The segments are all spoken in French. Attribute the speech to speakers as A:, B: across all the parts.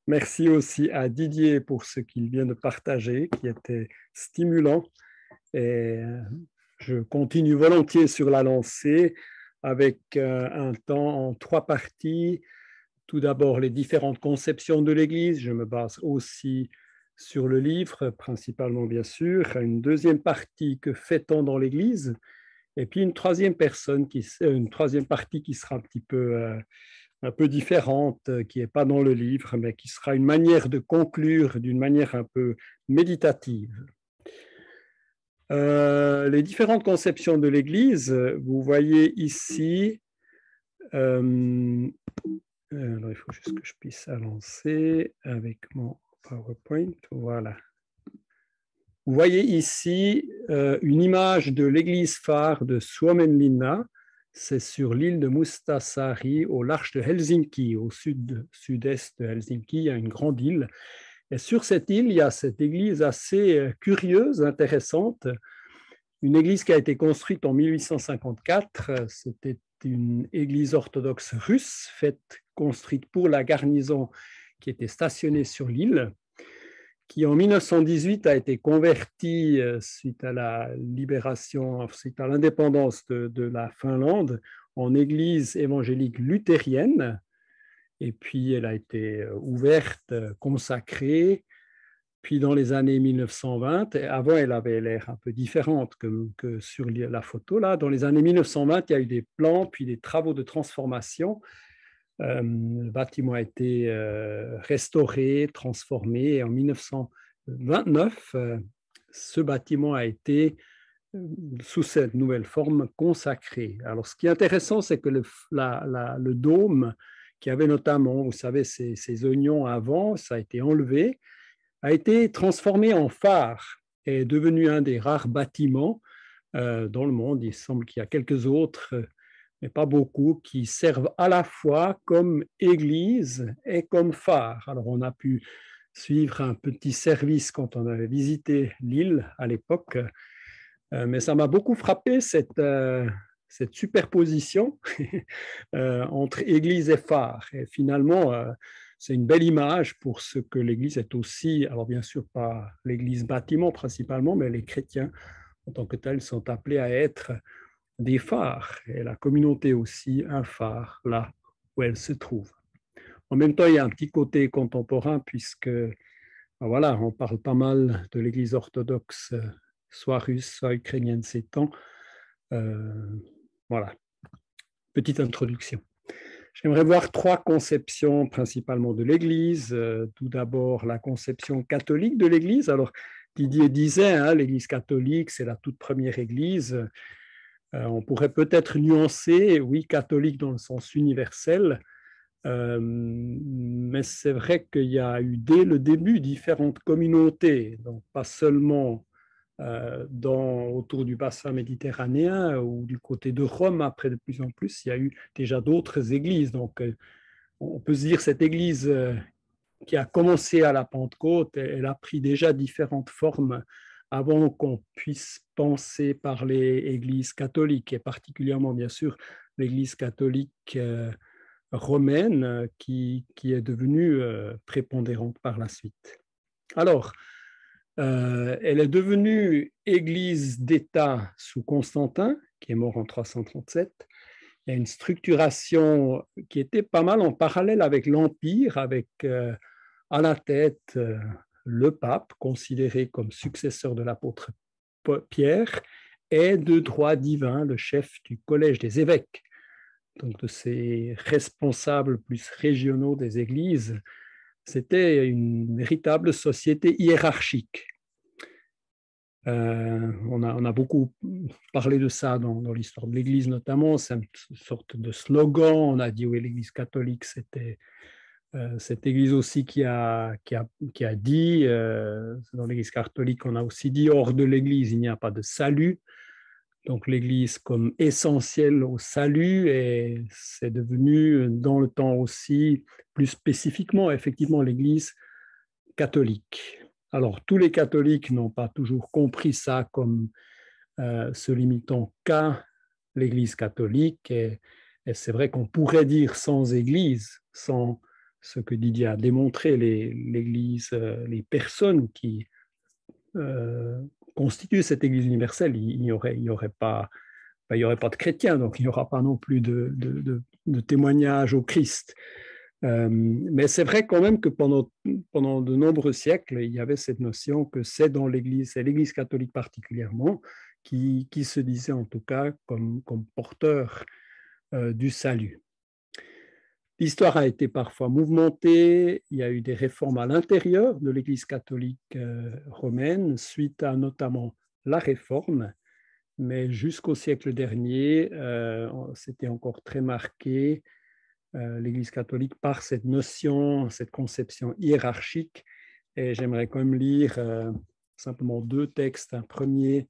A: Merci aussi à Didier pour ce qu'il vient de partager, qui était stimulant. Et je continue volontiers sur la lancée avec un temps en trois parties. Tout d'abord, les différentes conceptions de l'Église. Je me base aussi sur le livre, principalement bien sûr. Une deuxième partie, que fait-on dans l'Église? Et puis une troisième partie qui sera un peu différente, qui n'est pas dans le livre, mais qui sera une manière de conclure d'une manière un peu méditative. Les différentes conceptions de l'Église, vous voyez ici, alors il faut juste que je puisse avancer avec mon PowerPoint, voilà. Vous voyez ici une image de l'église phare de Suomenlinna. C'est sur l'île de Mustasaari, au large de Helsinki, au sud-est de Helsinki. Il y a une grande île. Et sur cette île, il y a cette église assez curieuse, intéressante. Une église qui a été construite en 1854. C'était une église orthodoxe russe, construite pour la garnison qui était stationnée sur l'île, qui en 1918 a été convertie suite à la libération, suite à l'indépendance de la Finlande, en église évangélique luthérienne. Et puis, elle a été ouverte, consacrée. Puis, dans les années 1920, avant, elle avait l'air un peu différente que sur la photo. Là, dans les années 1920, il y a eu des plans, puis des travaux de transformation. Le bâtiment a été restauré, transformé. Et en 1929, ce bâtiment a été, sous cette nouvelle forme, consacré. Alors, ce qui est intéressant, c'est que le dôme, qui avait notamment, vous savez, ces oignons avant, ça a été enlevé, a été transformé en phare et est devenu un des rares bâtiments dans le monde. Il semble qu'il y a quelques autres mais pas beaucoup, qui servent à la fois comme église et comme phare. Alors, on a pu suivre un petit service quand on avait visité l'île à l'époque, mais ça m'a beaucoup frappé cette superposition entre église et phare. Et finalement, c'est une belle image pour ce que l'Église est aussi, alors bien sûr pas l'Église bâtiment principalement, mais les chrétiens en tant que tels sont appelés à être des phares, et la communauté aussi un phare là où elle se trouve. En même temps, il y a un petit côté contemporain puisque voilà, on parle pas mal de l'Église orthodoxe, soit russe, soit ukrainienne ces temps. Voilà, petite introduction. J'aimerais voir trois conceptions principalement de l'Église. Tout d'abord, la conception catholique de l'Église. Alors, Didier disait, hein, l'Église catholique, c'est la toute première Église. On pourrait peut-être nuancer, oui, catholique dans le sens universel, mais c'est vrai qu'il y a eu dès le début différentes communautés, donc pas seulement autour du bassin méditerranéen ou du côté de Rome. Après, de plus en plus, il y a eu déjà d'autres églises. Donc, on peut se dire cette église qui a commencé à la Pentecôte, elle a pris déjà différentes formes avant qu'on puisse penser parler Église catholique, et particulièrement, bien sûr, l'Église catholique romaine qui est devenue prépondérante par la suite. Alors, elle est devenue Église d'État sous Constantin, qui est mort en 337. Il y a une structuration qui était pas mal en parallèle avec l'Empire, avec à la tête le pape, considéré comme successeur de l'apôtre Pierre, et de droit divin, le chef du collège des évêques, donc de ces responsables plus régionaux des églises. C'était une véritable société hiérarchique. On a beaucoup parlé de ça dans l'histoire de l'Église notamment. C'est une sorte de slogan. On a dit oui, l'Église catholique, c'était cette Église aussi qui a dit, dans l'Église catholique, on a aussi dit hors de l'Église, il n'y a pas de salut. Donc l'Église comme essentielle au salut, et c'est devenu dans le temps aussi, plus spécifiquement, effectivement, l'Église catholique. Alors, tous les catholiques n'ont pas toujours compris ça comme se limitant qu'à l'Église catholique. Et c'est vrai qu'on pourrait dire sans Église, sans ce que Didier a démontré, l'Église, les personnes qui constituent cette Église universelle, il n'y aurait pas de chrétiens, donc il n'y aura pas non plus de témoignage au Christ. Mais c'est vrai quand même que pendant de nombreux siècles, il y avait cette notion que c'est dans l'Église, et l'Église catholique particulièrement, qui se disait en tout cas comme porteur du salut. L'histoire a été parfois mouvementée, il y a eu des réformes à l'intérieur de l'Église catholique romaine, suite à notamment la Réforme, mais jusqu'au siècle dernier, c'était encore très marqué, l'Église catholique, par cette notion, cette conception hiérarchique. Et j'aimerais quand même lire simplement deux textes. Un premier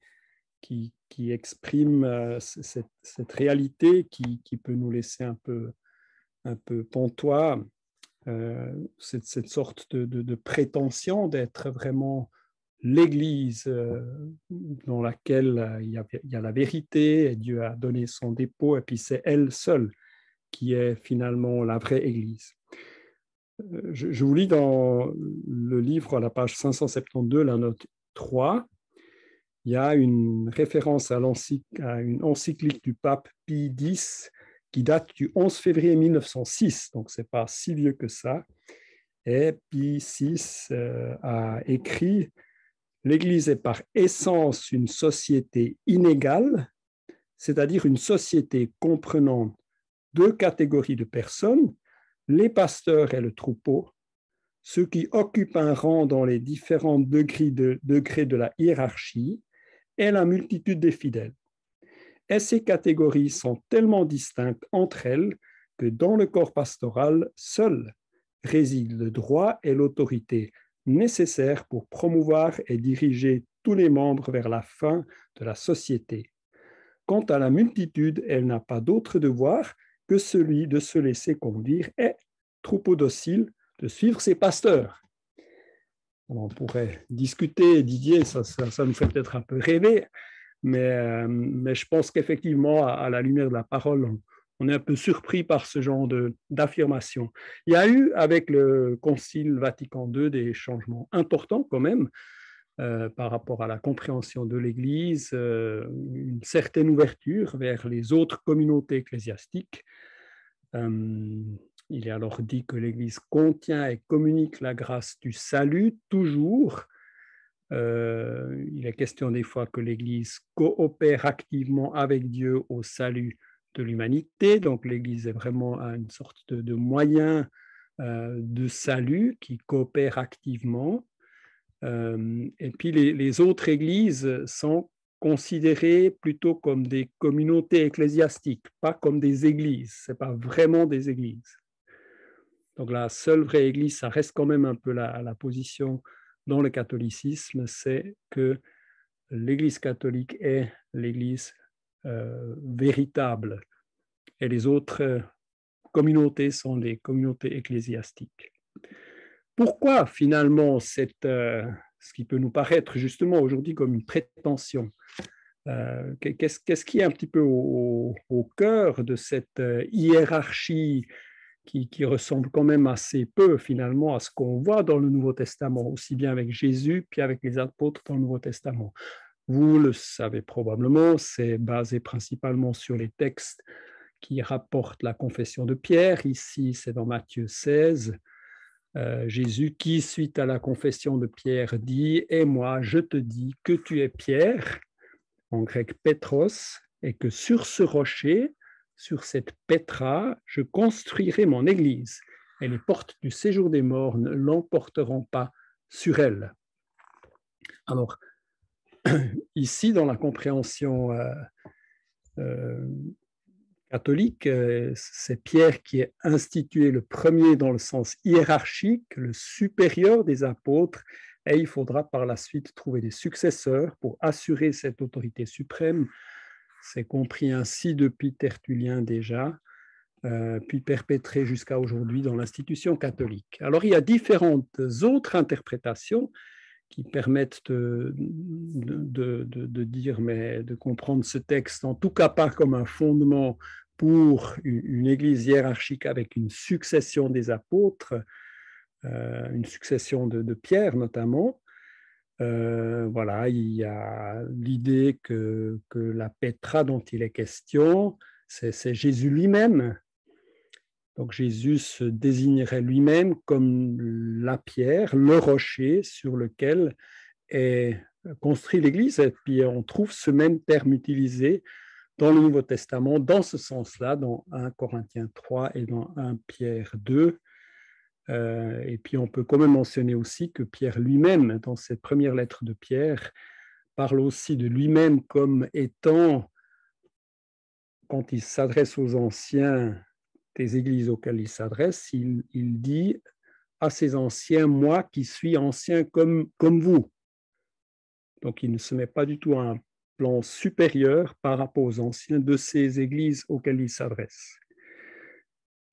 A: qui exprime cette réalité qui peut nous laisser un peu pantois, cette sorte de prétention d'être vraiment l'Église dans laquelle il y a la vérité, et Dieu a donné son dépôt, et puis c'est elle seule qui est finalement la vraie Église. Je vous lis dans le livre à la page 572, la note 3, il y a une référence à une encyclique du pape Pie X qui date du 11 février 1906, donc ce n'est pas si vieux que ça. Et Pie VI a écrit « L'Église est par essence une société inégale, c'est-à-dire une société comprenant deux catégories de personnes, les pasteurs et le troupeau, ceux qui occupent un rang dans les différents degrés de la hiérarchie, et la multitude des fidèles. Et ces catégories sont tellement distinctes entre elles que dans le corps pastoral, seul réside le droit et l'autorité nécessaires pour promouvoir et diriger tous les membres vers la fin de la société. Quant à la multitude, elle n'a pas d'autre devoir que celui de se laisser conduire et, troupeau docile, de suivre ses pasteurs. » On pourrait discuter, Didier, ça nous fait peut-être un peu rêver, mais je pense qu'effectivement, à la lumière de la parole, on est un peu surpris par ce genre d'affirmation. Il y a eu, avec le Concile Vatican II, des changements importants quand même par rapport à la compréhension de l'Église, une certaine ouverture vers les autres communautés ecclésiastiques. Il est alors dit que l'Église contient et communique la grâce du salut, toujours. Il est question des fois que l'Église coopère activement avec Dieu au salut de l'humanité. Donc l'Église est vraiment une sorte de moyen de salut qui coopère activement. Et puis les autres églises sont considérées plutôt comme des communautés ecclésiastiques, pas comme des églises. Ce n'est pas vraiment des églises. Donc la seule vraie église, ça reste quand même un peu la position dans le catholicisme, c'est que l'église catholique est l'église véritable et les autres communautés sont les communautés ecclésiastiques. Pourquoi finalement ce qui peut nous paraître justement aujourd'hui comme une prétention, qu'est-ce qui est un petit peu au cœur de cette hiérarchie qui ressemble quand même assez peu finalement à ce qu'on voit dans le Nouveau Testament, aussi bien avec Jésus puis avec les apôtres dans le Nouveau Testament? Vous le savez probablement, c'est basé principalement sur les textes qui rapportent la confession de Pierre. Ici, c'est dans Matthieu 16. Jésus qui, suite à la confession de Pierre, dit « Et moi, je te dis que tu es Pierre », en grec Pétros, et que sur ce rocher, sur cette pétra, je construirai mon église, et les portes du séjour des morts ne l'emporteront pas sur elle. Alors, ici, dans la compréhension catholique, c'est Pierre qui est institué le premier dans le sens hiérarchique, le supérieur des apôtres, et il faudra par la suite trouver des successeurs pour assurer cette autorité suprême. C'est compris ainsi depuis Tertullien déjà, puis perpétré jusqu'à aujourd'hui dans l'institution catholique. Alors il y a différentes autres interprétations qui permettent de dire, mais de comprendre ce texte, en tout cas pas comme un fondement pour une église hiérarchique avec une succession des apôtres, une succession de Pierre notamment. Voilà, il y a l'idée que la Pétra dont il est question, c'est Jésus lui-même. Donc Jésus se désignerait lui-même comme la pierre, le rocher sur lequel est construit l'Église. Et puis on trouve ce même terme utilisé dans le Nouveau Testament, dans ce sens-là, dans 1 Corinthiens 3 et dans 1 Pierre 2. Et puis on peut quand même mentionner aussi que Pierre lui-même, dans cette première lettre de Pierre, parle aussi de lui-même comme étant, quand il s'adresse aux anciens des églises auxquelles il s'adresse, il dit à ces anciens, moi qui suis ancien comme vous. Donc il ne se met pas du tout à un plan supérieur par rapport aux anciens de ces églises auxquelles il s'adresse.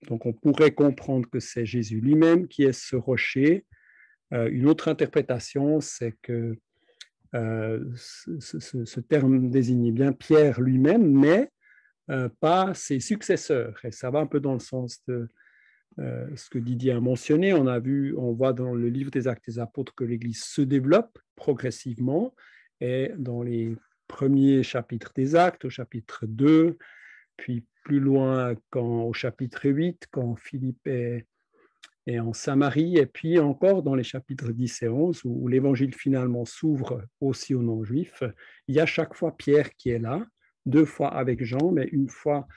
A: Donc on pourrait comprendre que c'est Jésus lui-même qui est ce rocher. Une autre interprétation, c'est que ce terme désignait bien Pierre lui-même, mais pas ses successeurs. Et ça va un peu dans le sens de ce que Didier a mentionné. On voit dans le livre des Actes des Apôtres que l'Église se développe progressivement. Et dans les premiers chapitres des Actes, au chapitre 2, puis plus loin au chapitre 8, quand Philippe est en Samarie, et puis encore dans les chapitres 10 et 11, où l'évangile finalement s'ouvre aussi aux non-juifs, il y a chaque fois Pierre qui est là, 2 fois avec Jean, mais une fois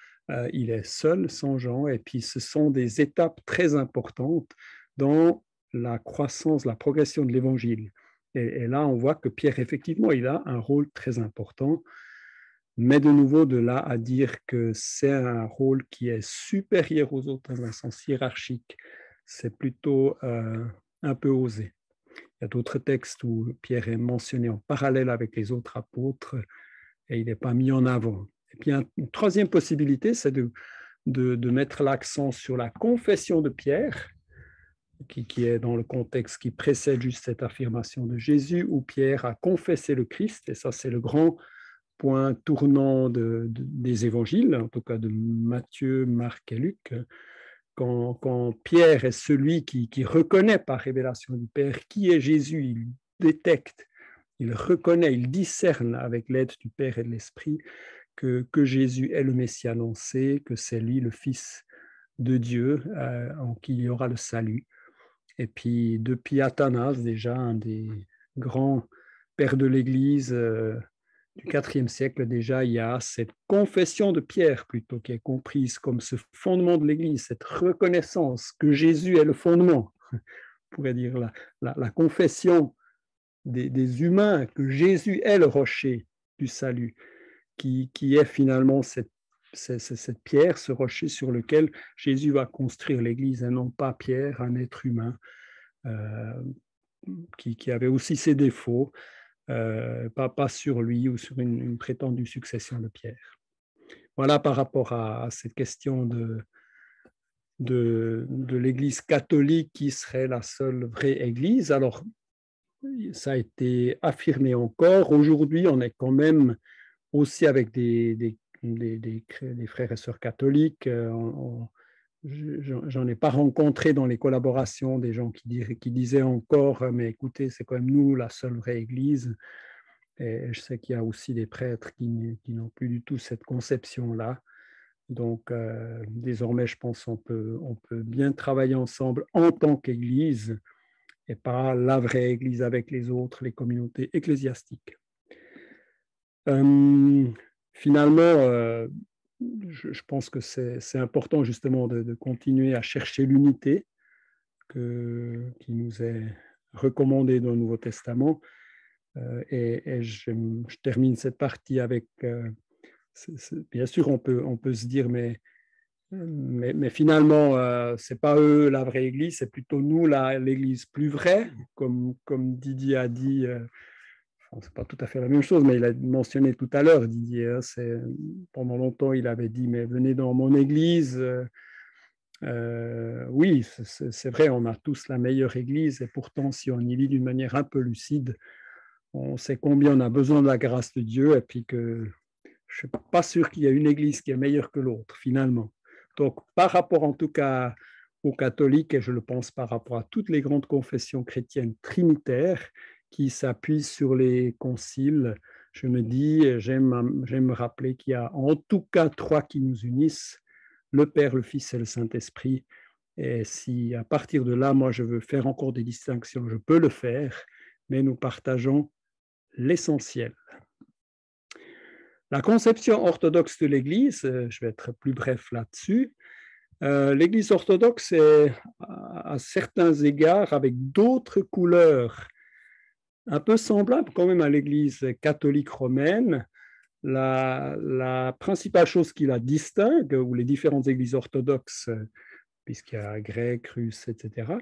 A: il est seul, sans Jean, et puis ce sont des étapes très importantes dans la croissance, la progression de l'évangile. Et là, on voit que Pierre, effectivement, il a un rôle très important, mais de nouveau, de là à dire que c'est un rôle qui est supérieur aux autres dans un sens hiérarchique, c'est plutôt un peu osé. Il y a d'autres textes où Pierre est mentionné en parallèle avec les autres apôtres et il n'est pas mis en avant. Et puis une troisième possibilité, c'est de mettre l'accent sur la confession de Pierre, qui est dans le contexte qui précède juste cette affirmation de Jésus, où Pierre a confessé le Christ, et ça c'est le grand point tournant des évangiles, en tout cas de Matthieu, Marc et Luc, quand Pierre est celui qui reconnaît par révélation du Père qui est Jésus, il détecte, il reconnaît, il discerne avec l'aide du Père et de l'Esprit que Jésus est le Messie annoncé, que c'est lui le Fils de Dieu en qui il y aura le salut. Et puis depuis Athanas, déjà un des grands pères de l'Église du IVe siècle, déjà il y a cette confession de Pierre plutôt qui est comprise comme ce fondement de l'Église, cette reconnaissance que Jésus est le fondement, on pourrait dire la confession des humains, que Jésus est le rocher du salut, qui est finalement cette pierre, ce rocher sur lequel Jésus va construire l'Église, et non pas Pierre, un être humain qui avait aussi ses défauts, pas sur lui ou sur une prétendue succession de Pierre. Voilà par rapport à cette question de l'Église catholique qui serait la seule vraie Église. Alors, ça a été affirmé encore. Aujourd'hui, on est quand même aussi avec des frères et sœurs catholiques. J'en ai pas rencontré dans les collaborations des gens qui disaient encore, mais écoutez, c'est quand même nous la seule vraie Église. Et je sais qu'il y a aussi des prêtres qui n'ont plus du tout cette conception-là. Donc, désormais, je pense qu'on peut bien travailler ensemble en tant qu'Église et pas la vraie Église avec les autres, les communautés ecclésiastiques. Finalement, je pense que c'est important justement de continuer à chercher l'unité qui nous est recommandée dans le Nouveau Testament. Et je termine cette partie avec, bien sûr, on peut se dire, mais finalement, ce n'est pas eux la vraie Église, c'est plutôt nous l'Église plus vraie, comme Didier a dit. Ce n'est pas tout à fait la même chose, mais il a mentionné tout à l'heure, Didier, pendant longtemps, il avait dit, mais venez dans mon Église. Oui, c'est vrai, on a tous la meilleure Église, et pourtant, si on y vit d'une manière un peu lucide, on sait combien on a besoin de la grâce de Dieu, et puis que je ne suis pas sûr qu'il y ait une église qui est meilleure que l'autre, finalement. Donc, par rapport en tout cas aux catholiques, et je le pense par rapport à toutes les grandes confessions chrétiennes trinitaires qui s'appuient sur les conciles, je me dis, j'aime me rappeler qu'il y a en tout cas 3 qui nous unissent, le Père, le Fils et le Saint-Esprit. Et si à partir de là, moi, je veux faire encore des distinctions, je peux le faire, mais nous partageons l'essentiel. La conception orthodoxe de l'Église, je vais être plus bref là-dessus, l'Église orthodoxe est à certains égards avec d'autres couleurs un peu semblables quand même à l'Église catholique romaine. La principale chose qui la distingue, ou les différentes églises orthodoxes, puisqu'il y a grec, russe, etc.,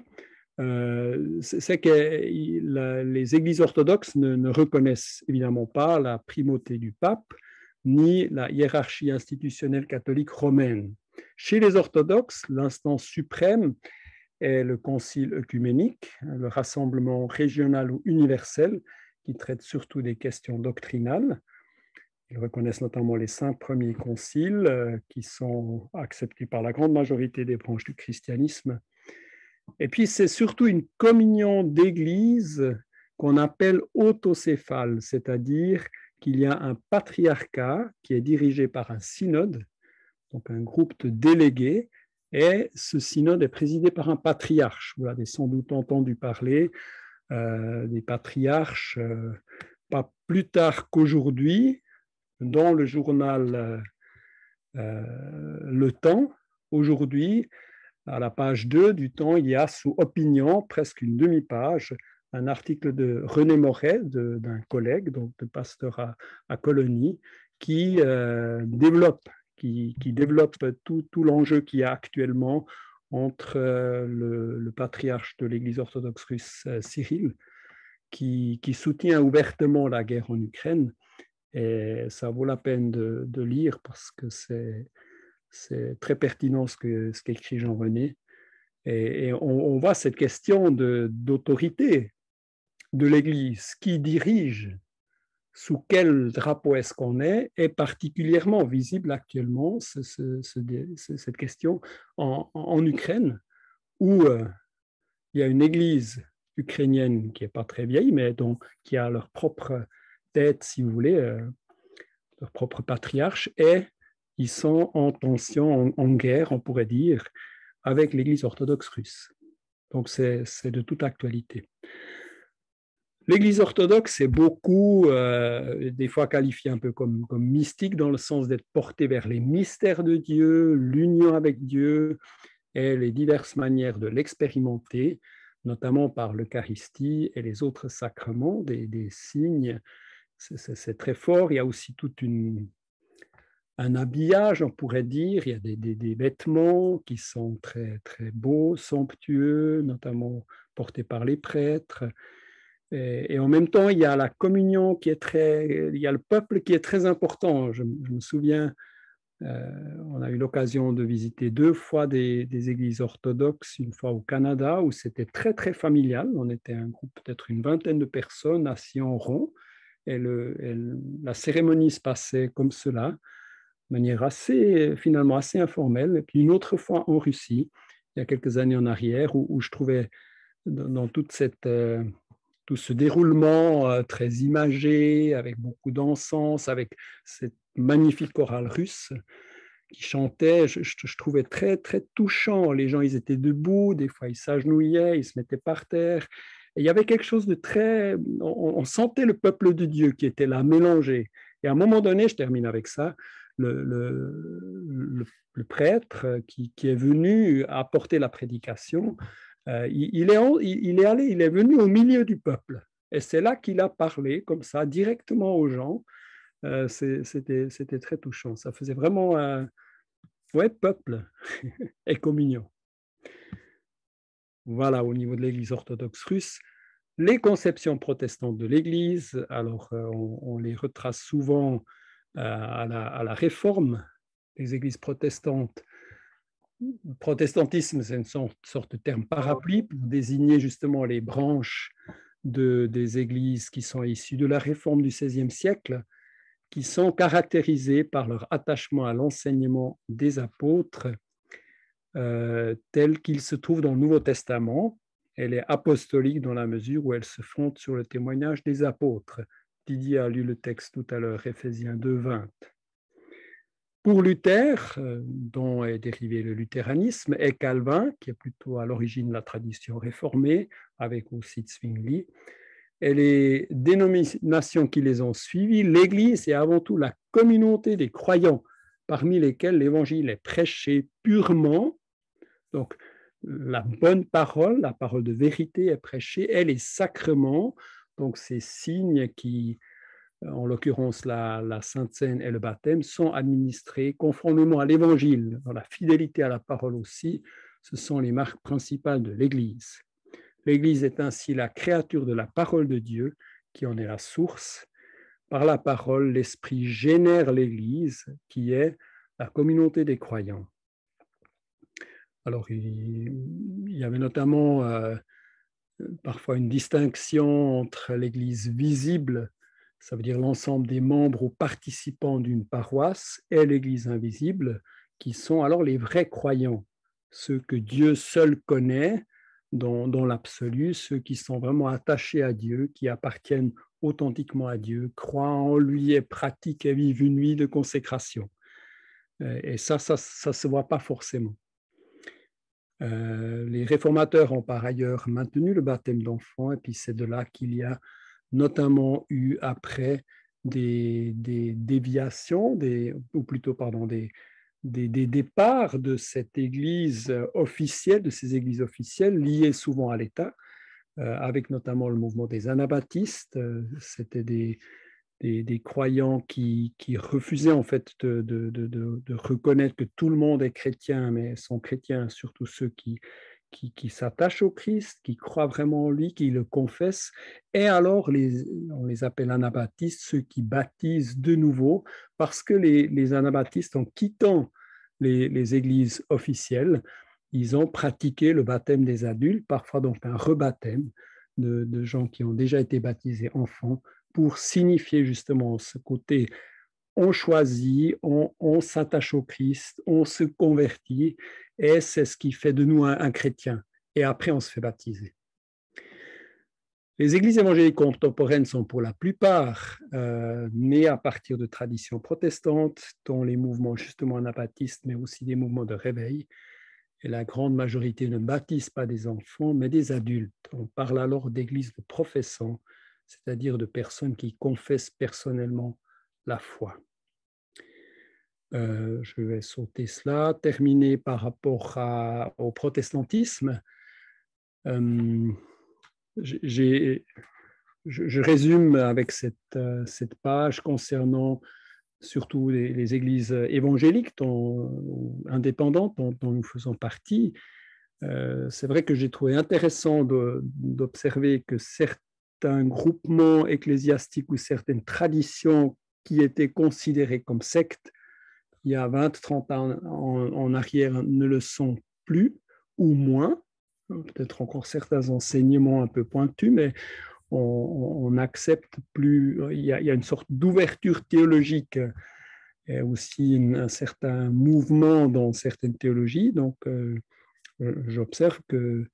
A: c'est que les églises orthodoxes ne reconnaissent évidemment pas la primauté du pape, ni la hiérarchie institutionnelle catholique romaine. Chez les orthodoxes, l'instance suprême est le concile œcuménique, le rassemblement régional ou universel qui traite surtout des questions doctrinales. Ils reconnaissent notamment les 5 premiers conciles qui sont acceptés par la grande majorité des branches du christianisme. Et puis, c'est surtout une communion d'églises qu'on appelle autocéphale, c'est-à-dire qu'il y a un patriarcat qui est dirigé par un synode, donc un groupe de délégués, et ce synode est présidé par un patriarche. Vous avez sans doute entendu parler des patriarches, pas plus tard qu'aujourd'hui, dans le journal Le Temps. Aujourd'hui, à la page 2 du Temps, il y a sous opinion, presque une demi-page, un article de René Moret, d'un collègue, donc de pasteur à Colonie, qui développe tout l'enjeu qu'il y a actuellement entre le patriarche de l'Église orthodoxe russe, Cyril, qui soutient ouvertement la guerre en Ukraine. Et ça vaut la peine de lire parce que c'est très pertinent ce qu'écrit Jean-René. Et on voit cette question d'autorité de l'Église. Qui dirige, sous quel drapeau est-ce qu'on est particulièrement visible actuellement, cette question en Ukraine, où il y a une Église ukrainienne qui n'est pas très vieille, mais donc, qui a leur propre tête, si vous voulez, leur propre patriarche, et ils sont en tension, en guerre, on pourrait dire, avec l'Église orthodoxe russe. Donc, c'est de toute actualité. L'Église orthodoxe est beaucoup, des fois qualifiée un peu comme mystique, dans le sens d'être portée vers les mystères de Dieu, l'union avec Dieu et les diverses manières de l'expérimenter, notamment par l'Eucharistie et les autres sacrements, des signes. C'est très fort. Il y a aussi tout un habillage, on pourrait dire. Il y a des vêtements qui sont très, très beaux, somptueux, notamment portés par les prêtres. Et en même temps, il y a la communion qui est il y a le peuple qui est très important. Je me souviens, on a eu l'occasion de visiter 2 fois des églises orthodoxes, une fois au Canada, où c'était très, très familial. On était un groupe, peut-être une vingtaine de personnes assis en rond, et la cérémonie se passait comme cela, de manière finalement assez informelle. Et puis une autre fois en Russie, il y a quelques années en arrière, où je trouvais dans toute tout ce déroulement très imagé, avec beaucoup d'encens, avec cette magnifique chorale russe qui chantait, je trouvais très, très touchant. Les gens, ils étaient debout, des fois ils s'agenouillaient, ils se mettaient par terre. Et il y avait quelque chose de très... On sentait le peuple de Dieu qui était là, mélangé. Et à un moment donné, je termine avec ça, le prêtre qui est venu apporter la prédication, il est venu au milieu du peuple. Et c'est là qu'il a parlé, comme ça, directement aux gens. C'était très touchant. Ça faisait vraiment peuple et communion. Voilà, au niveau de l'Église orthodoxe russe. Les conceptions protestantes de l'Église, alors on les retrace souvent à la réforme des Églises protestantes. Protestantisme, c'est une sorte de terme parapluie pour désigner justement les branches des églises qui sont issues de la réforme du XVIe siècle qui sont caractérisées par leur attachement à l'enseignement des apôtres tel qu'il se trouve dans le Nouveau Testament. Elle est apostolique dans la mesure où elle se fonde sur le témoignage des apôtres. Didier a lu le texte tout à l'heure, Éphésiens 2:20. Pour Luther, dont est dérivé le luthéranisme, et Calvin, qui est plutôt à l'origine de la tradition réformée, avec aussi Zwingli, et les dénominations qui les ont suivies, l'Église est avant tout la communauté des croyants, parmi lesquels l'Évangile est prêché purement. Donc, la bonne parole, la parole de vérité est prêchée, et les sacrements, donc ces signes qui, en l'occurrence la Sainte Seine et le baptême, sont administrés conformément à l'Évangile. Dans la fidélité à la parole aussi, ce sont les marques principales de l'Église. L'Église est ainsi la créature de la parole de Dieu, qui en est la source. Par la parole, l'Esprit génère l'Église, qui est la communauté des croyants. Alors, il y avait notamment parfois une distinction entre l'Église visible, ça veut dire l'ensemble des membres ou participants d'une paroisse, et l'Église invisible, qui sont alors les vrais croyants, ceux que Dieu seul connaît dans l'absolu, ceux qui sont vraiment attachés à Dieu, qui appartiennent authentiquement à Dieu, croient en lui et pratiquent et vivent une vie de consécration. Et ça se voit pas forcément. Les réformateurs ont par ailleurs maintenu le baptême d'enfants, et puis c'est de là qu'il y a notamment eu après des déviations, ou plutôt pardon, des départs de cette église officielle, de ces églises officielles liées souvent à l'État, avec notamment le mouvement des anabaptistes. C'était des croyants qui refusaient en fait de reconnaître que tout le monde est chrétien, mais sont chrétiens surtout ceux qui s'attachent au Christ, qui croient vraiment en lui, qui le confessent. Et alors, on les appelle anabaptistes, ceux qui baptisent de nouveau, parce que les anabaptistes, en quittant les églises officielles, ils ont pratiqué le baptême des adultes, parfois donc un rebaptême de gens qui ont déjà été baptisés enfants, pour signifier justement ce côté on choisit, on s'attache au Christ, on se convertit, et c'est ce qui fait de nous un chrétien. Et après, on se fait baptiser. Les églises évangéliques contemporaines sont pour la plupart nées à partir de traditions protestantes, dont les mouvements justement anabaptistes, mais aussi des mouvements de réveil. Et la grande majorité ne baptise pas des enfants, mais des adultes. On parle alors d'églises de professants, c'est-à-dire de personnes qui confessent personnellement la foi. Je vais sauter cela, terminer par rapport au protestantisme. Je résume avec cette page concernant surtout les églises évangéliques indépendantes dont nous faisons partie. C'est vrai que j'ai trouvé intéressant d'observer que certains groupements ecclésiastiques ou certaines traditions qui étaient considérées comme sectes il y a 20-30 ans en arrière ne le sont plus ou moins. Peut-être encore certains enseignements un peu pointus, mais on accepte plus. Il y a une sorte d'ouverture théologique et aussi un certain mouvement dans certaines théologies. Donc, j'observe que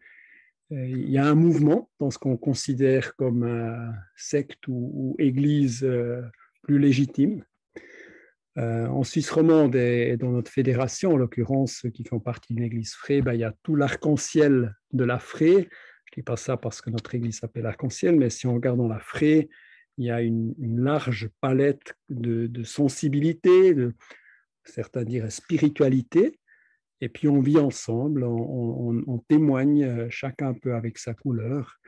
A: il y a un mouvement dans ce qu'on considère comme secte ou église plus légitime. En Suisse romande et dans notre fédération, en l'occurrence, ceux qui font partie d'une église Fré, il y a tout l'arc-en-ciel de la Fré. Je ne dis pas ça parce que notre église s'appelle arc-en-ciel, mais si on regarde dans la Fré, il y a une large palette de sensibilité, certains diraient spiritualité, et puis on vit ensemble, on témoigne chacun un peu avec sa couleur.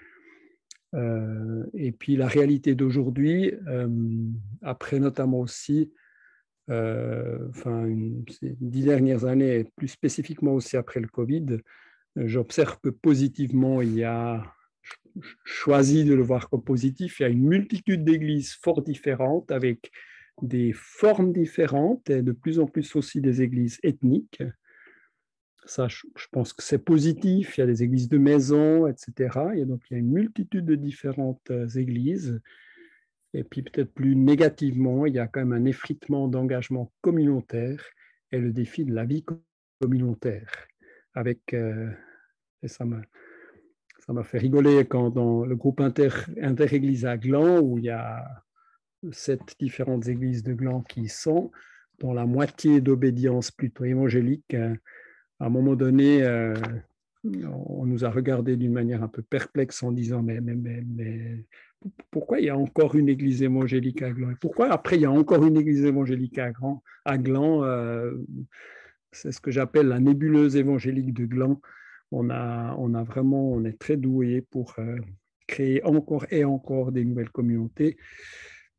A: Et puis la réalité d'aujourd'hui, après notamment aussi ces 10 dernières années, et plus spécifiquement aussi après le Covid, j'observe que positivement, il y a choisi de le voir comme positif, il y a une multitude d'églises fort différentes, avec des formes différentes, et de plus en plus aussi des églises ethniques. Ça, je pense que c'est positif, il y a des églises de maison, etc. Et donc, il y a une multitude de différentes églises. Et puis peut-être plus négativement, il y a quand même un effritement d'engagement communautaire et le défi de la vie communautaire. Avec, et ça m'a fait rigoler quand dans le groupe Inter-Église à Gland, où il y a 7 différentes églises de Gland qui sont, dont la moitié d'obédience plutôt évangélique, à un moment donné, on nous a regardé d'une manière un peu perplexe en disant mais pourquoi il y a encore une église évangélique à Gland? Et pourquoi après il y a encore une église évangélique à Gland? C'est ce que j'appelle la nébuleuse évangélique de Gland. On est très doué pour créer encore et encore des nouvelles communautés.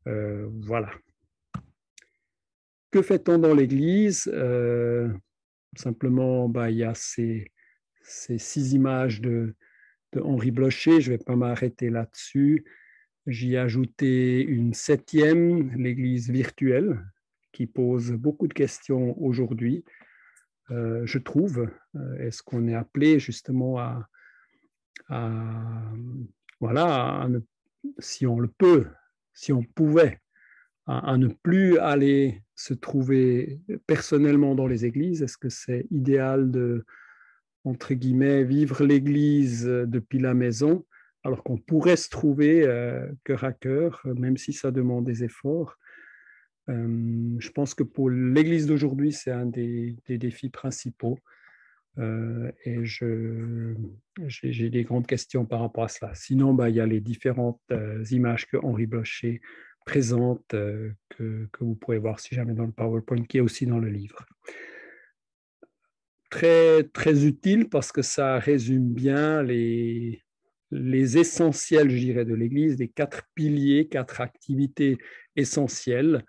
A: Voilà. Que fait-on dans l'église? Simplement, il y a ces 6 images de Henri Blocher. Je ne vais pas m'arrêter là-dessus. J'y ai ajouté une 7e, l'église virtuelle, qui pose beaucoup de questions aujourd'hui, je trouve. Est-ce qu'on est appelé justement voilà, si on le peut, si on pouvait, à ne plus aller se trouver personnellement dans les églises? Est-ce que c'est idéal de, entre guillemets, vivre l'église depuis la maison, alors qu'on pourrait se trouver cœur à cœur, même si ça demande des efforts? Je pense que pour l'église d'aujourd'hui, c'est un des défis principaux. Et j'ai des grandes questions par rapport à cela. Sinon, il y a les différentes images que Henri Blocher présente, que vous pouvez voir si jamais dans le PowerPoint, qui est aussi dans le livre. Très, très utile parce que ça résume bien les essentiels, je dirais, de l'Église, les 4 piliers, 4 activités essentielles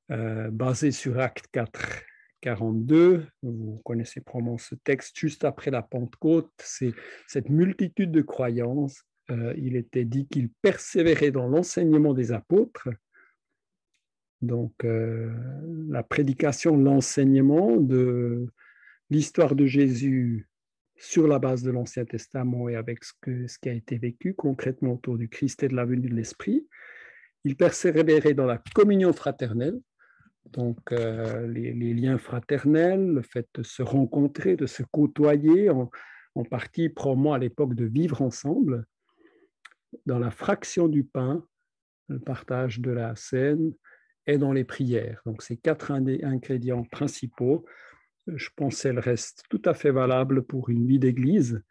A: basées sur Acte 4. 42, vous connaissez probablement ce texte, juste après la Pentecôte, c'est cette multitude de croyances. Il était dit qu'ils persévéraient dans l'enseignement des apôtres. Donc, la prédication, l'enseignement de l'histoire de Jésus sur la base de l'Ancien Testament et avec ce qui a été vécu concrètement autour du Christ et de la venue de l'Esprit. Ils persévéraient dans la communion fraternelle, donc les liens fraternels, le fait de se rencontrer, de se côtoyer, en partie probablement à l'époque de vivre ensemble, dans la fraction du pain, le partage de la scène et dans les prières. Donc ces 4 ingrédients principaux, je pense qu'elles restent tout à fait valables pour une vie d'église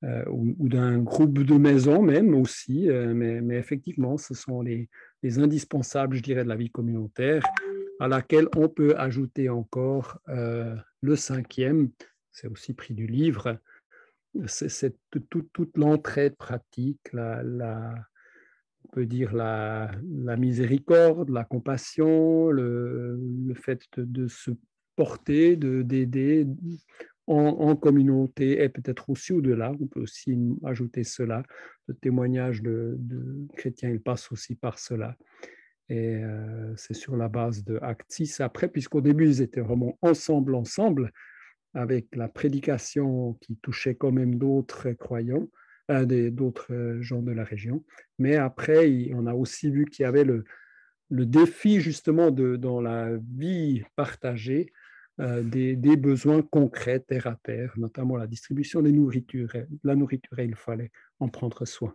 A: ou d'un groupe de maison même aussi, mais effectivement, ce sont les indispensables, je dirais, de la vie communautaire, à laquelle on peut ajouter encore le 5e, c'est aussi pris du livre, c'est toute l'entraide pratique, on peut dire la miséricorde, la compassion, le fait de se porter, d'aider en communauté et peut-être aussi au-delà. On peut aussi ajouter cela. Le témoignage de chrétiens, il passe aussi par cela. Et c'est sur la base de Acte 6 après, puisqu'au début, ils étaient vraiment ensemble, avec la prédication qui touchait quand même d'autres croyants, d'autres gens de la région. Mais après, on a aussi vu qu'il y avait le défi justement dans la vie partagée des besoins concrets terre à terre, notamment la distribution des nourritures. La nourriture, il fallait en prendre soin.